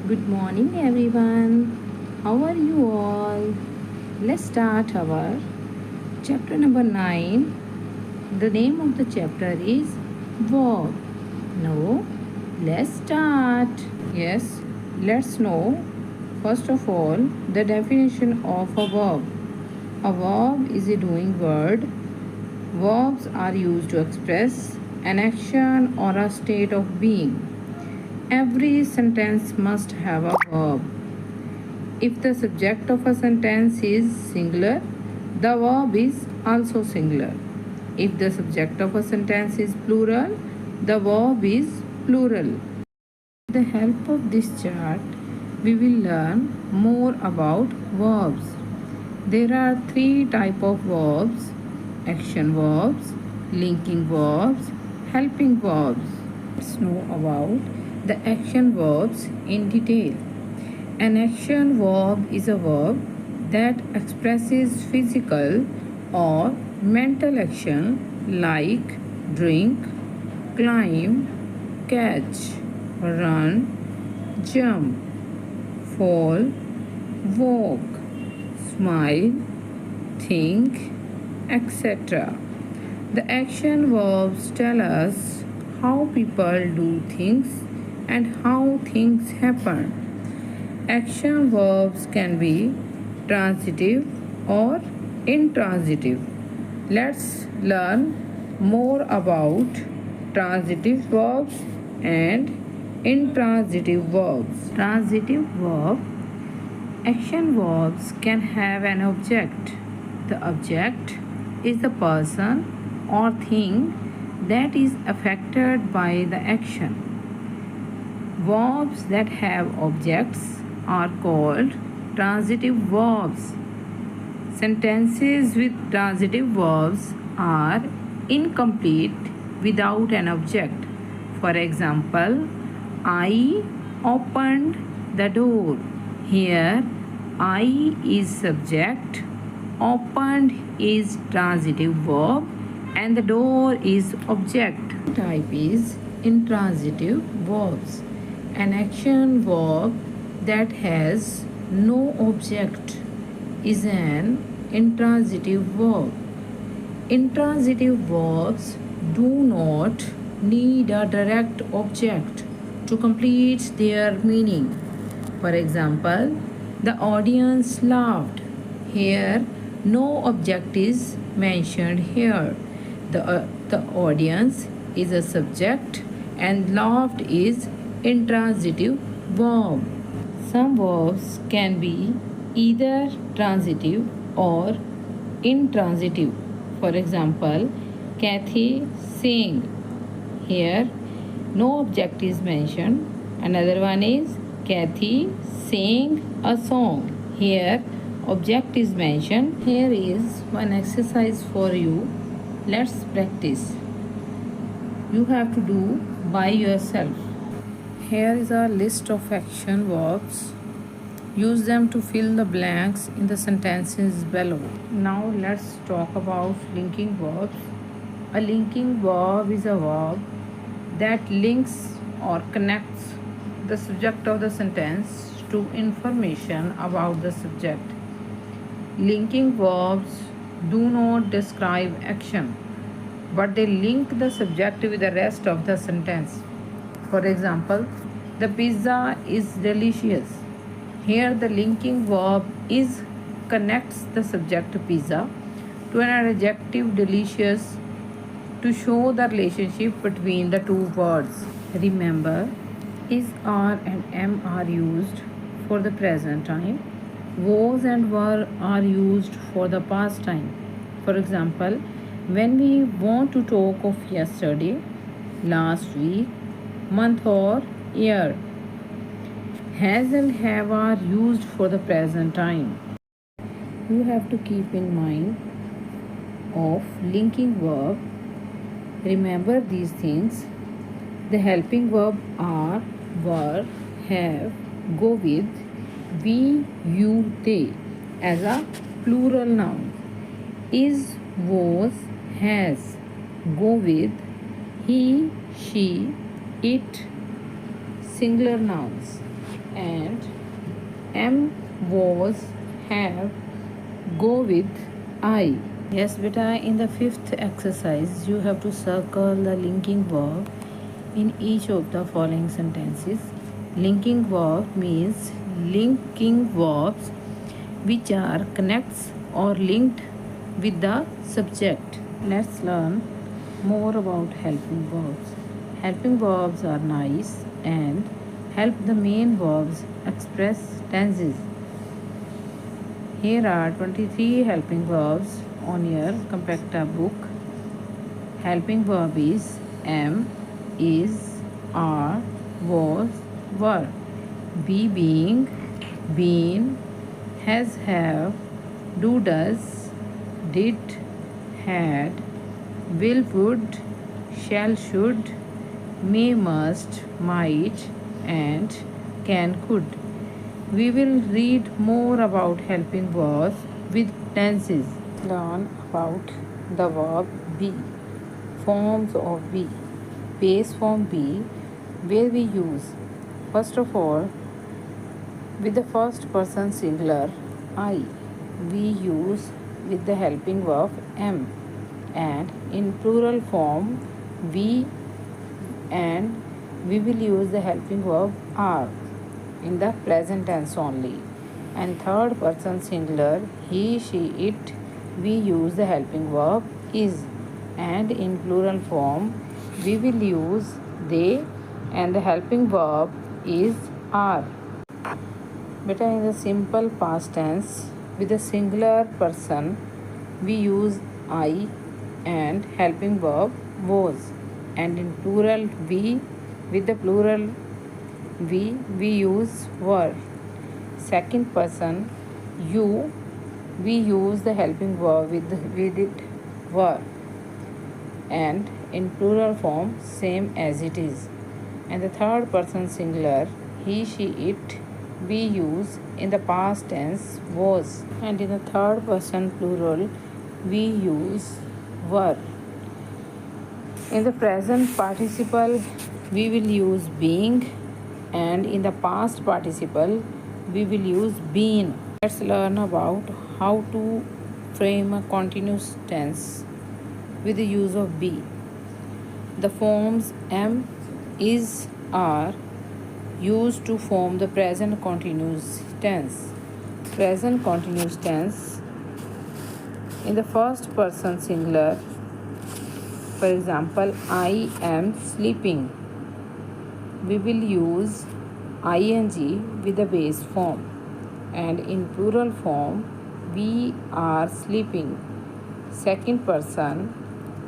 Good morning, everyone. How are you all? Let's start our chapter number 9. The name of the chapter is Verb. Now, let's start. Yes, let's know first of all the definition of a verb. A verb is a doing word. Verbs are used to express an action or a state of being. Every sentence must have a verb. If the subject of a sentence is singular, the verb is also singular. If the subject of a sentence is plural, the verb is plural. With the help of this chart, we will learn more about verbs. There are three types of verbs: action verbs, linking verbs, helping verbs. Let's know about the action verbs in detail. An action verb is a verb that expresses physical or mental action like drink, climb, catch, run, jump, fall, walk, smile, think, etc. The action verbs tell us how people do things and how things happen. Action verbs can be transitive or intransitive. Let's learn more about transitive verbs and intransitive verbs. Transitive verb. Action verbs can have an object. The object is the person or thing that is affected by the action. Verbs that have objects are called transitive verbs. Sentences with transitive verbs are incomplete without an object. For example, I opened the door. Here, I is subject, opened is transitive verb, and the door is object. Type is intransitive verbs. An action verb that has no object is an intransitive verb. Intransitive verbs do not need a direct object to complete their meaning. For example, the audience laughed. Here, no object is mentioned here. The audience is a subject and laughed is intransitive verb. Some verbs can be either transitive or intransitive. For example, Kathy sang. Here, no object is mentioned. Another one is Kathy sang a song. Here, object is mentioned. Here is one exercise for you. Let's practice. You have to do by yourself. Here is a list of action verbs. Use them to fill the blanks in the sentences below. Now let's talk about linking verbs. A linking verb is a verb that links or connects the subject of the sentence to information about the subject. Linking verbs do not describe action, but they link the subject with the rest of the sentence. For example, the pizza is delicious. Here the linking verb is connects the subject pizza to an adjective delicious to show the relationship between the two words. Remember, is, are and am are used for the present time. Was and were are used for the past time. For example, when we want to talk of yesterday, last week, month or year. Has and have are used for the present time. You have to keep in mind of linking verb. Remember these things. The helping verb are, were, have, go with, we, you, they as a plural noun. Is, was, has, go with, he, she, it, singular nouns. and am, was, have go with I. Yes, beta, in the fifth exercise, you have to circle the linking verb in each of the following sentences. Linking verb means linking verbs which are connects or linked with the subject. Let's learn more about helping verbs. Helping verbs are nice and help the main verbs express tenses. Here are 23 helping verbs on your compacta book. Helping verb is am, is, are, was, were. Be, being, been, has, have, do, does, did, had, will, would, shall, should, may, must, might, and can, could. We will read more about helping verbs with tenses. Learn about the verb be. Forms of be. Base form be, where we use, first of all, with the first person singular I. We use with the helping verb am, and in plural form we, and we will use the helping verb are in the present tense only. And third person singular he, she, it, we use the helping verb is, and in plural form we will use they, and the helping verb is are. Beta, in the simple past tense with the singular person we use I and helping verb was, and in plural we with the plural we use were. Second person you, we use the helping verb with it were, and in plural form same as it is. And the third person singular he, she, it, we use in the past tense was, and in the third person plural we use were. In the present participle we will use being, and in the past participle we will use been. Let's learn about how to frame a continuous tense with the use of be. The forms am, is, are used to form the present continuous tense. Present continuous tense in the first person singular, for example, I am sleeping, we will use ing with the base form, and in plural form we are sleeping. Second person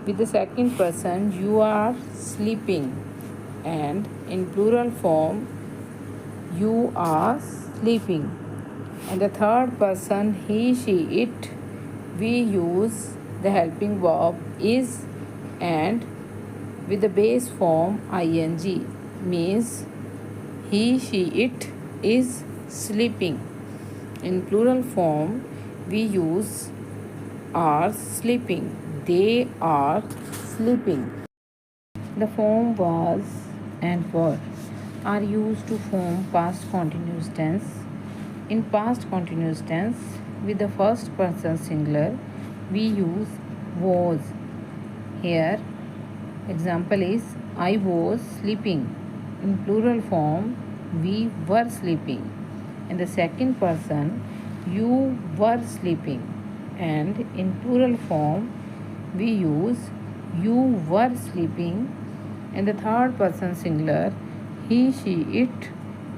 with the second person you are sleeping, and in plural form you are sleeping. And the third person he, she, it, we use the helping verb is, and with the base form ing, means he, she, it is sleeping. In plural form we use are sleeping, they are sleeping. The form was and were are used to form past continuous tense. In past continuous tense with the first person singular we use was. Here example is I was sleeping. In plural form we were sleeping. In the second person you were sleeping, and in plural form we use you were sleeping. In the third person singular he, she, it,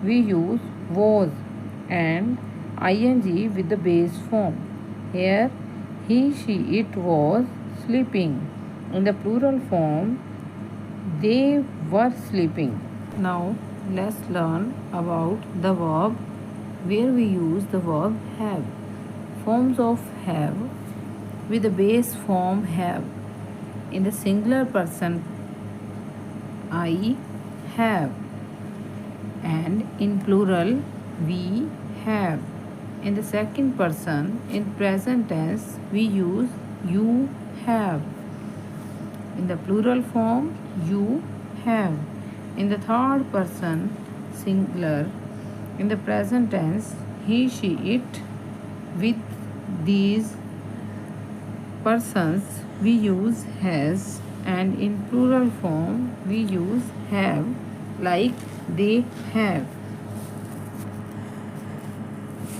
we use was, and ing with the base form. Here he, she, it was sleeping. In the plural form they were sleeping. Now let's learn about the verb where we use the verb have. Forms of have with the base form have. In the singular person I have, and in plural we have. In the second person in present tense we use you have. In the plural form you have. In the third person singular In the present tense, he, she, it. With these persons, we use has, and in plural form, we use have, like they have.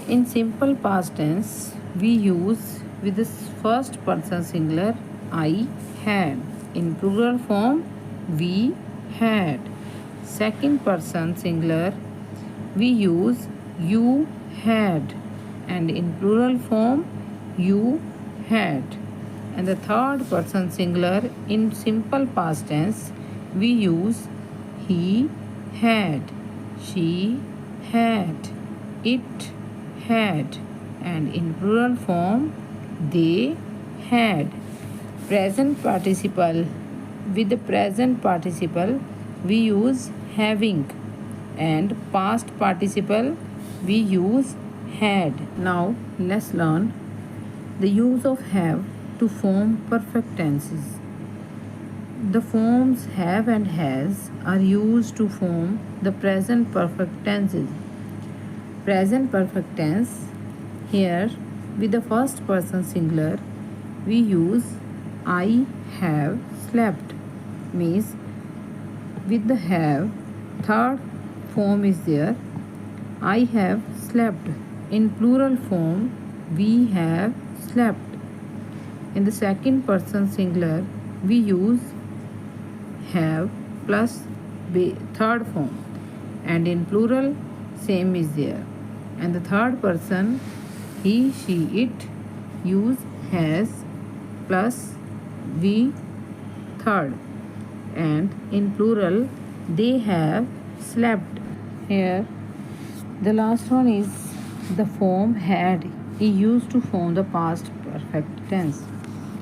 In simple past tense, we use with the first person singular I had. In plural form, we had. Second person singular, we use you had, and in plural form, you had. And the third person singular, in simple past tense, we use he had, she had, it had, and in plural form, they had. Present participle, with the present participle, we use having, and past participle, we use had. Now let's learn the use of have to form perfect tenses. The forms have and has are used to form the present perfect tenses. Present perfect tense, here with the first person singular, we use I have slept, means with the have, third form is there, I have slept. In plural form, we have slept. In the second person singular, we use have plus third form, and in plural same is there. And the third person, he, she, it, use has plus we third, and in plural they have slept. Here the last one is the form had is used to form the past perfect tense.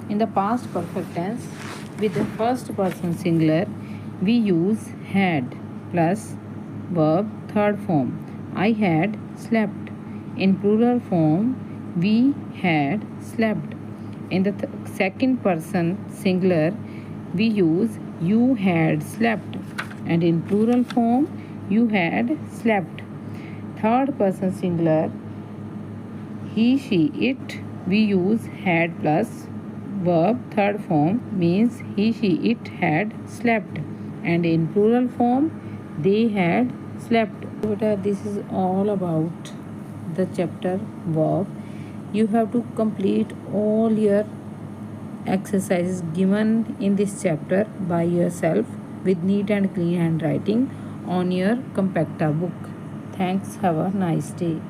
In the past perfect tense, with the first person singular, we use had plus verb third form. I had slept. In plural form, we had slept. In the second person singular, we use you had slept, and in plural form, you had slept. Third person singular, he, she, it, we use had plus verb third form, means he, she, it had slept, and in plural form, they had slept. This is all about the chapter verb. You have to complete all your exercises given in this chapter by yourself with neat and clean handwriting on your compacta book. Thanks. Have a nice day.